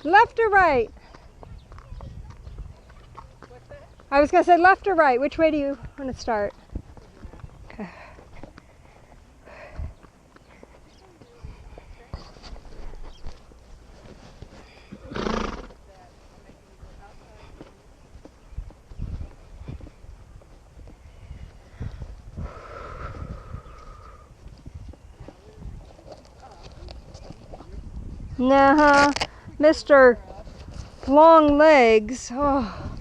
Left or right? What's that? I was going to say left or right. Which way do you want to start? Okay. Nah, Mr. Long Legs. Oh.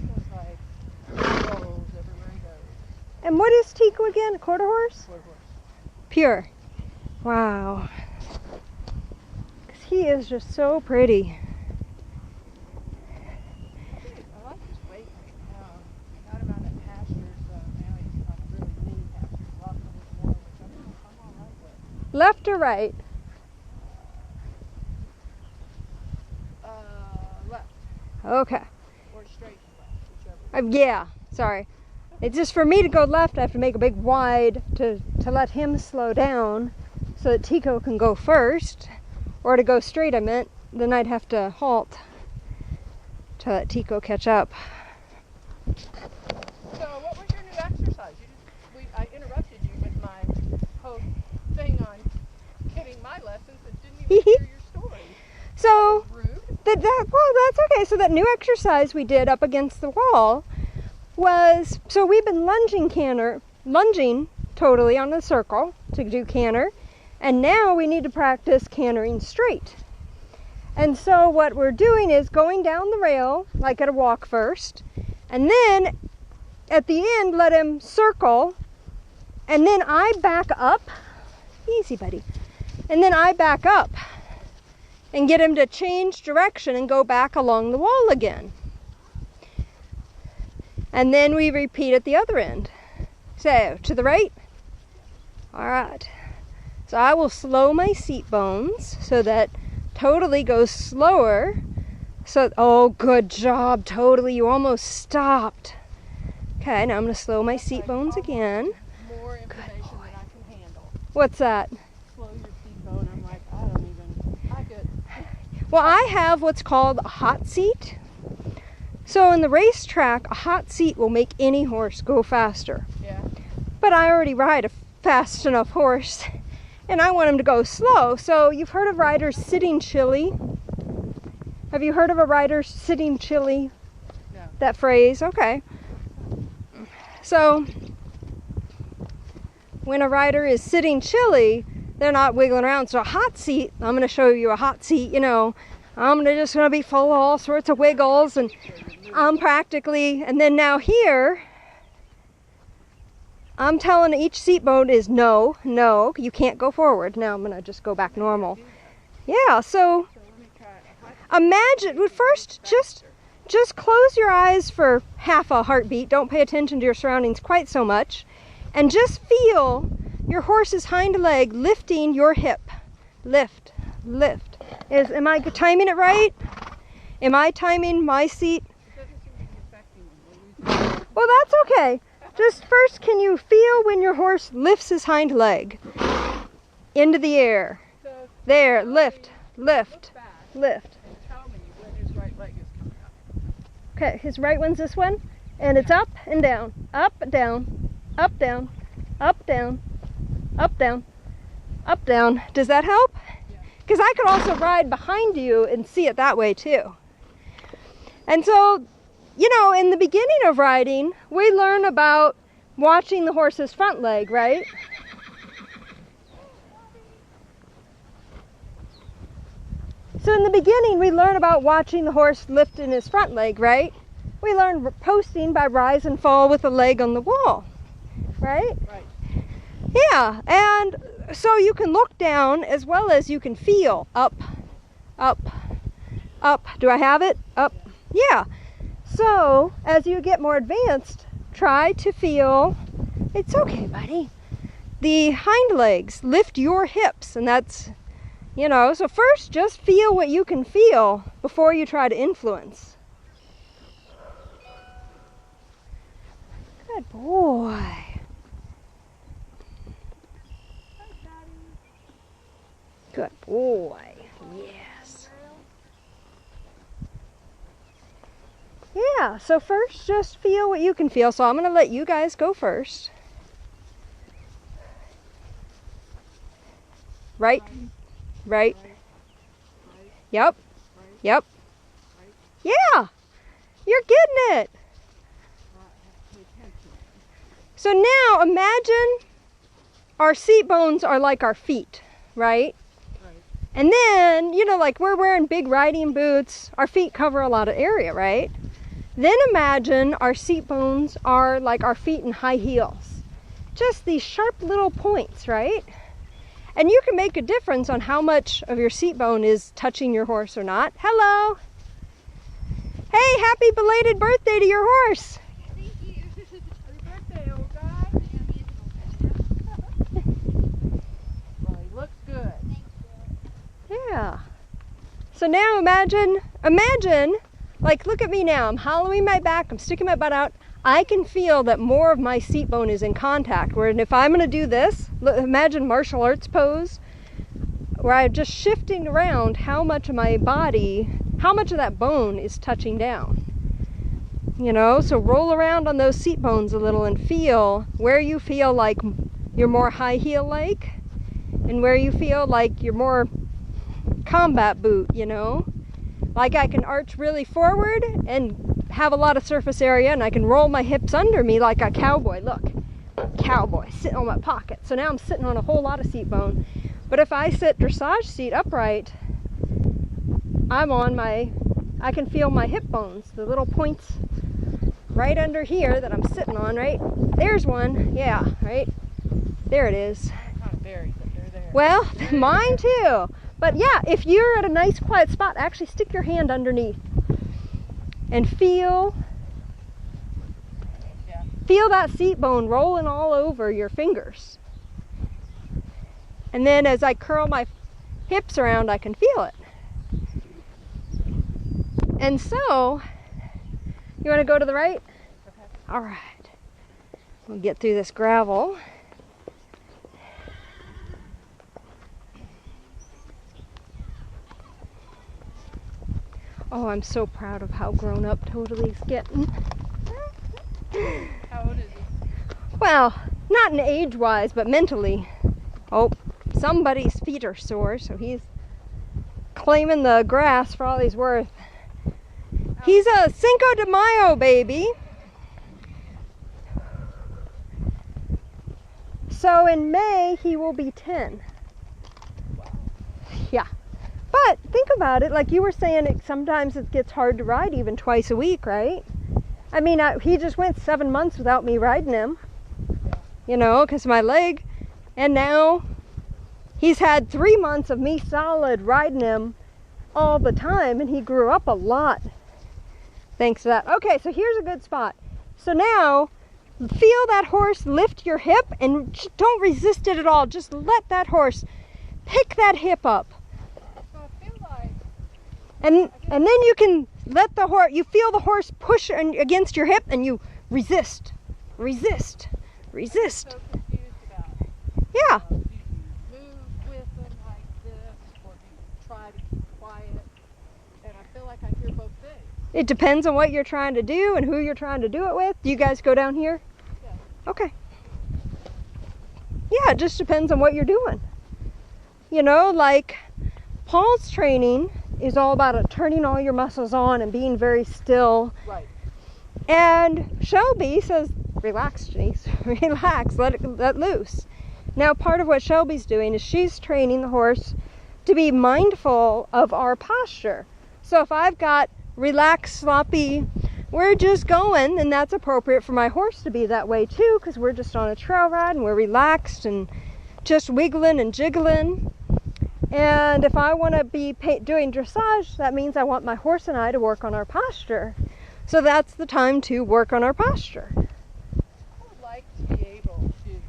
And what is Tico again? A quarter horse? Quarter horse. Pure. Wow. 'Cause he is just so pretty. I like his weight. Got him out at pastures, now he's on really lean pastures. Lots of his more, which I'm all right with. Left or right? Left. Okay. Or straight left, whichever. Yeah, sorry. It's just for me to go left, I have to make a big wide to let him slow down so that Tico can go first. Or to go straight, I meant. Then I'd have to halt to let Tico catch up. So what was your new exercise? I interrupted you with my whole thing on giving my lessons and didn't even hear your story. So, Rude. well, that's okay. So that new exercise we did up against the wall was, so we've been lunging totally on the circle to do canter, and now we need to practice cantering straight. And so what we're doing is going down the rail like at a walk first, and then at the end let him circle, and then I back up. Easy, buddy. And then I back up and get him to change direction and go back along the wall again. And then we repeat at the other end. So, to the right. All right. So I will slow my seat bones so that totally goes slower. So, oh, good job, totally. You almost stopped. Okay, now I'm going to slow my seat bones again. More information than I can handle. What's that? Slow your seat bone. I'm like, I could. Well, I have what's called a hot seat. So in the racetrack, a hot seat will make any horse go faster. Yeah. But I already ride a fast enough horse, and I want him to go slow. So you've heard of riders sitting chilly? Have you heard of a rider sitting chilly? No. That phrase? Okay. So when a rider is sitting chilly, they're not wiggling around. So a hot seat, I'm going to show you a hot seat, you know, I'm just going to be full of all sorts of wiggles, and I'm practically, and then now here, I'm telling each seat bone is no, you can't go forward. Now I'm going to just go back normal. Yeah, so imagine, well, first just close your eyes for half a heartbeat. Don't pay attention to your surroundings quite so much. And just feel your horse's hind leg lifting your hip. Lift, lift. Am I timing it right? Am I timing my seat? Well, that's okay. Just first, can you feel when your horse lifts his hind leg into the air? There, lift, lift, lift. Okay, his right one's this one, and it's up and down, up, down, up, down, up, down, up, down, up, down. Does that help? Because I could also ride behind you and see it that way too. And so, you know, in the beginning of riding, we learn about watching the horse's front leg, right? So in the beginning, we learn about watching the horse lifting his front leg, right? We learn posting by rise and fall with the leg on the wall, right? Right. Yeah, and so you can look down as well as you can feel up, up, up. Do I have it? Up. Yeah. So as you get more advanced, try to feel, it's okay, buddy, the hind legs. Lift your hips, and that's, you know, so first just feel what you can feel before you try to influence. Good boy. Good boy. Yes. Yeah, so first just feel what you can feel. So I'm going to let you guys go first. Right, right, yep, yep. Yeah, you're getting it. So now imagine our seat bones are like our feet, right? And then, you know, like we're wearing big riding boots, our feet cover a lot of area, right? Then imagine our seat bones are like our feet in high heels. Just these sharp little points, right? And you can make a difference on how much of your seat bone is touching your horse or not. Hello! Hey, happy belated birthday to your horse! Thank you. Happy birthday, old guy. Well, he looks good. Yeah. So now imagine, like look at me now. I'm hollowing my back, I'm sticking my butt out. I can feel that more of my seat bone is in contact. Where if I'm going to do this, imagine martial arts pose, where I'm just shifting around how much of my body, how much of that bone is touching down. You know, so roll around on those seat bones a little and feel where you feel like you're more high heel like, and where you feel like you're more combat boot, you know. Like I can arch really forward and have a lot of surface area, and I can roll my hips under me like a cowboy. Look, cowboy sitting on my pocket. So now I'm sitting on a whole lot of seat bone. But if I sit dressage seat upright, I can feel my hip bones, the little points right under here that I'm sitting on, right? There's one, yeah, right? There it is. Kind of buried, but they're there. Well, mine too. But yeah, if you're at a nice quiet spot, actually stick your hand underneath and feel that seat bone rolling all over your fingers. And then as I curl my hips around, I can feel it. And so, you want to go to the right? Okay. All right. We'll get through this gravel. Oh, I'm so proud of how grown up Totally's getting. How old is he? Well, not in age-wise, but mentally. Oh, somebody's feet are sore, so he's claiming the grass for all he's worth. He's a Cinco de Mayo baby. So in May, he will be 10. Yeah. But think about it, like you were saying, sometimes it gets hard to ride even twice a week, right? I mean, he just went 7 months without me riding him, you know, because of my leg. And now he's had 3 months of me solid riding him all the time, and he grew up a lot thanks to that. Okay, so here's a good spot. So now, feel that horse lift your hip, and don't resist it at all. Just let that horse pick that hip up. And then you can let the horse, you feel the horse push against your hip, and you resist, resist, resist. So confused about it. Yeah. Do you move with them like this, or do you try to keep quiet? And I feel like I hear both things. It depends on what you're trying to do and who you're trying to do it with. Do you guys go down here? Yeah. Okay. Yeah, it just depends on what you're doing. You know, like Paul's training is all about turning all your muscles on and being very still. Right. And Shelby says, relax, Janice, relax, let loose. Now, part of what Shelby's doing is she's training the horse to be mindful of our posture. So if I've got relaxed, sloppy, we're just going, then that's appropriate for my horse to be that way too, because we're just on a trail ride and we're relaxed and just wiggling and jiggling. And if I want to be doing dressage, that means I want my horse and I to work on our posture. So that's the time to work on our posture. I would like to be able to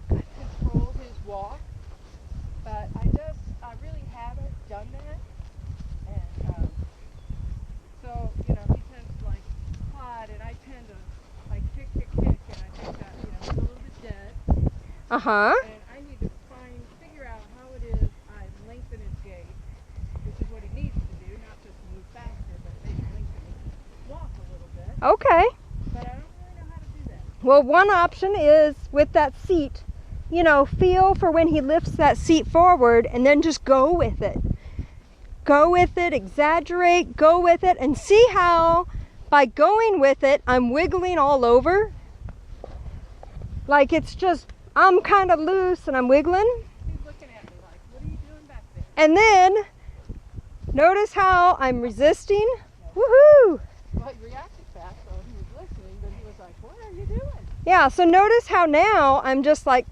control his walk, but I really haven't done that. And so, you know, he tends to like plod, and I tend to like kick, and I think that, you know, he's a little bit dead. Uh-huh. And I need to figure out how it is I lengthen his gait, which is what he needs to do, not just move faster, but maybe lengthen his walk a little bit. Okay. But I don't really know how to do that. Well, one option is with that seat, you know, feel for when he lifts that seat forward and then just go with it. Go with it, exaggerate, go with it, and see how by going with it, I'm wiggling all over. Like it's just, I'm kind of loose and I'm wiggling. He's looking at me like, what are you doing back there? And then notice how I'm resisting. Woohoo! Well, he reacted fast, so he was listening, but he was like, what are you doing? Yeah, so notice how now I'm just like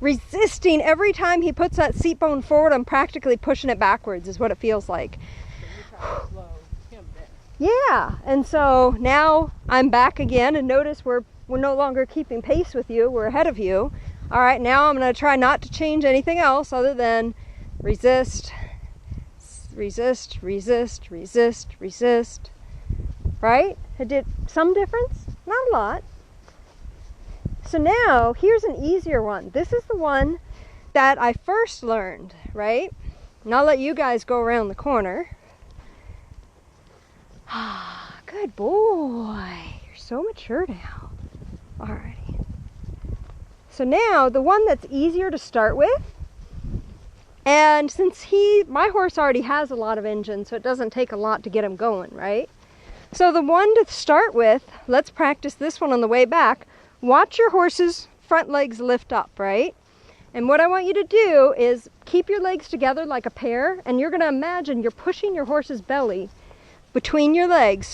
resisting. Every time he puts that seat bone forward, I'm practically pushing it backwards is what it feels like. So you're trying to slow him down. Yeah, and so now I'm back again, and notice we're no longer keeping pace with you, we're ahead of you. All right, now I'm going to try not to change anything else other than resist, resist, resist, resist, resist. Right? It did some difference, not a lot. So now here's an easier one. This is the one that I first learned, right? And I'll let you guys go around the corner. Ah, good boy. You're so mature now. Alrighty. So now the one that's easier to start with, and since my horse already has a lot of engine, so it doesn't take a lot to get him going, right? So the one to start with, let's practice this one on the way back. Watch your horse's front legs lift up, right? And what I want you to do is keep your legs together like a pair, and you're going to imagine you're pushing your horse's belly between your legs